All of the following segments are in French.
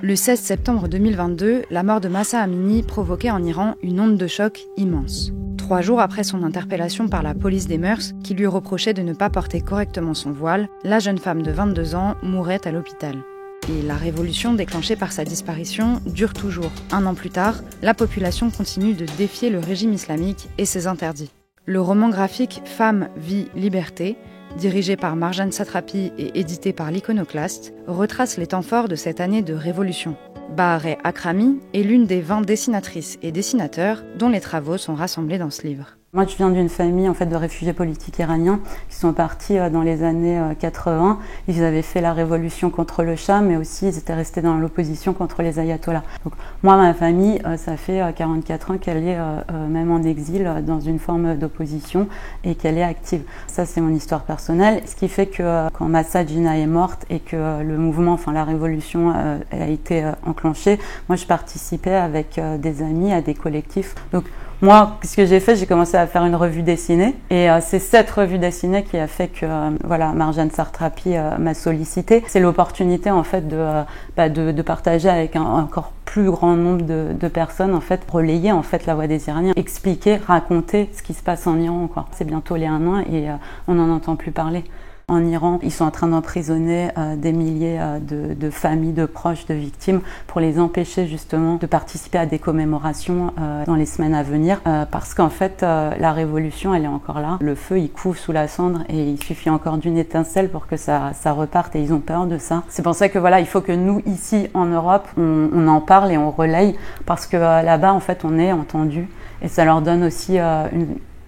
Le 16 septembre 2022, la mort de Mahsa Amini provoquait en Iran une onde de choc immense. 3 jours après son interpellation par la police des mœurs, qui lui reprochait de ne pas porter correctement son voile, la jeune femme de 22 ans mourait à l'hôpital. Et la révolution déclenchée par sa disparition dure toujours. 1 an plus tard, la population continue de défier le régime islamique et ses interdits. Le roman graphique Femme, vie, liberté, dirigé par Marjane Satrapi et édité par l'Iconoclaste, retrace les temps forts de cette année de révolution. Bahareh Akrami est l'une des 20 dessinatrices et dessinateurs dont les travaux sont rassemblés dans ce livre. Moi, je viens d'une famille de réfugiés politiques iraniens qui sont partis dans les années 80. Ils avaient fait la révolution contre le Shah, mais aussi ils étaient restés dans l'opposition contre les ayatollahs. Donc, moi, ma famille, ça fait 44 ans qu'elle est même en exil dans une forme d'opposition et qu'elle est active. Ça, c'est mon histoire personnelle. Ce qui fait que quand Mahsa Jina est morte et que le mouvement, la révolution a été enclenchée, moi, je participais avec des amis à des collectifs. Donc, moi, ce que j'ai fait, j'ai commencé à faire une revue dessinée et c'est cette revue dessinée qui a fait que Marjane Satrapi m'a sollicité. C'est l'opportunité en fait de partager avec un encore plus grand nombre de personnes, relayer la voix des Iraniens, expliquer, raconter ce qui se passe en Iran, quoi. C'est bientôt les 1 an et on n'en entend plus parler. En Iran, ils sont en train d'emprisonner des milliers de familles, de proches, de victimes pour les empêcher justement de participer à des commémorations dans les semaines à venir parce qu'en fait la révolution elle est encore là. Le feu il couve sous la cendre et il suffit encore d'une étincelle pour que ça reparte et ils ont peur de ça. C'est pour ça que il faut que nous ici en Europe on en parle et on relaye parce que là-bas on est entendu et ça leur donne aussi de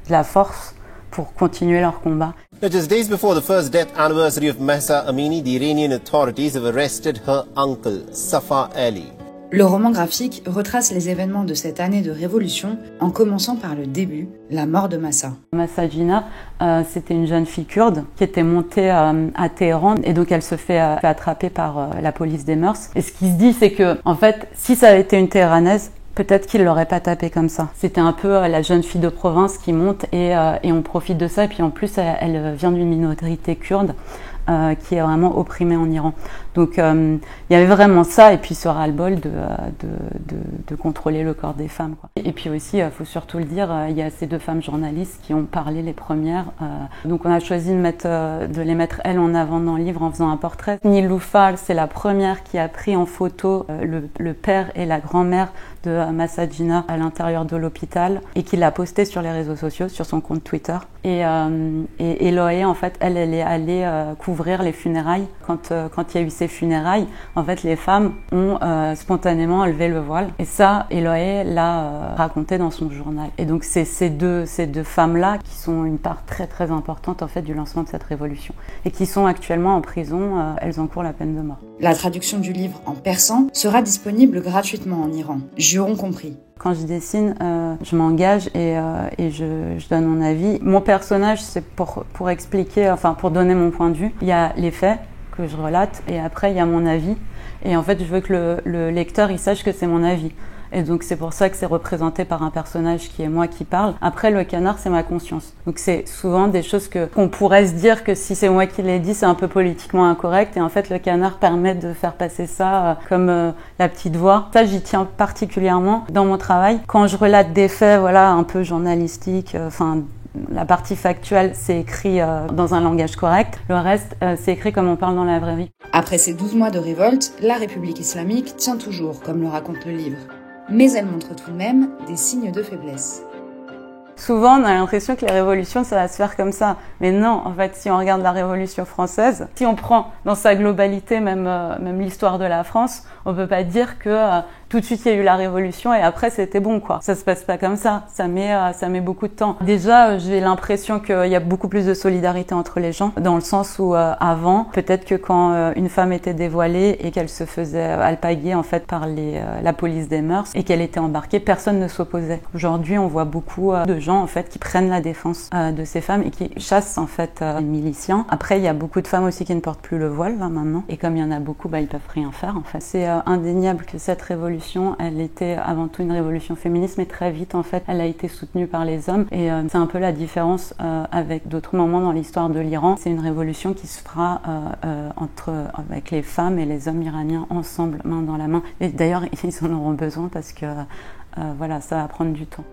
la force pour continuer leur combat. Just days before the first death anniversary of Mahsa Amini, the Iranian authorities have arrested her uncle, Safa Ali. Le roman graphique retrace les événements de cette année de révolution en commençant par le début, la mort de Mahsa. Mahsa Jina, c'était une jeune fille kurde qui était montée à Téhéran et donc elle se fait attraper par la police des mœurs. Et ce qui se dit, c'est que en fait, si ça avait été une Téhéranaise, peut-être qu'il l'aurait pas tapé comme ça. C'était un peu la jeune fille de province qui monte et on profite de ça. Et puis en plus, elle vient d'une minorité kurde qui est vraiment opprimée en Iran. Donc il y avait vraiment ça et puis ce ras-le-bol de contrôler le corps des femmes, quoi. Et puis aussi, il faut surtout le dire, il y a ces 2 femmes journalistes qui ont parlé les premières. Donc on a choisi de les mettre elles en avant dans le livre en faisant un portrait. Niloufar, c'est la première qui a pris en photo le père et la grand-mère de Mahsa Jina à l'intérieur de l'hôpital et qui l'a posté sur les réseaux sociaux, sur son compte Twitter. Et Eloé, en fait, elle est allée couvrir les funérailles. Quand il y a eu ces funérailles, en fait, les femmes ont spontanément enlevé le voile. Et ça, Eloé l'a raconté dans son journal. Et donc, c'est ces deux femmes-là qui sont une part très, très importante, en fait, du lancement de cette révolution. Et qui sont actuellement en prison. Elles encourent la peine de mort. La traduction du livre en persan sera disponible gratuitement en Iran. Jurons compris. Quand je dessine, je m'engage et je donne mon avis. Mon personnage, c'est pour expliquer, pour donner mon point de vue. Il y a les faits que je relate et après il y a mon avis. Et en fait, je veux que le lecteur il sache que c'est mon avis. Et donc c'est pour ça que c'est représenté par un personnage qui est moi qui parle. Après, le canard, c'est ma conscience. Donc c'est souvent des choses qu'on pourrait se dire que si c'est moi qui l'ai dit, c'est un peu politiquement incorrect. Et en fait, le canard permet de faire passer ça comme la petite voix. Ça, j'y tiens particulièrement dans mon travail. Quand je relate des faits, un peu journalistiques, la partie factuelle, c'est écrit dans un langage correct. Le reste, c'est écrit comme on parle dans la vraie vie. Après ces 12 mois de révolte, la République islamique tient toujours, comme le raconte le livre. Mais elle montre tout de même des signes de faiblesse. Souvent, on a l'impression que les révolutions, ça va se faire comme ça. Mais non, en fait, si on regarde la Révolution française, si on prend dans sa globalité même l'histoire de la France, on peut pas dire que tout de suite il y a eu la Révolution et après c'était bon, quoi. Ça se passe pas comme ça. Ça met beaucoup de temps. Déjà, j'ai l'impression qu'il y a beaucoup plus de solidarité entre les gens, dans le sens où avant, peut-être que quand une femme était dévoilée et qu'elle se faisait alpaguer en fait par la police des mœurs et qu'elle était embarquée, personne ne s'opposait. Aujourd'hui, on voit beaucoup de gens en fait qui prennent la défense de ces femmes et qui chassent en fait les miliciens. Après, il y a beaucoup de femmes aussi qui ne portent plus le voile là maintenant et comme il y en a beaucoup, ils peuvent rien faire. En fait, c'est indéniable que cette révolution révolution, elle était avant tout une révolution féministe, mais très vite en fait, elle a été soutenue par les hommes. Et c'est un peu la différence avec d'autres moments dans l'histoire de l'Iran. C'est une révolution qui se fera avec les femmes et les hommes iraniens ensemble, main dans la main. Et d'ailleurs, ils en auront besoin parce que voilà, ça va prendre du temps.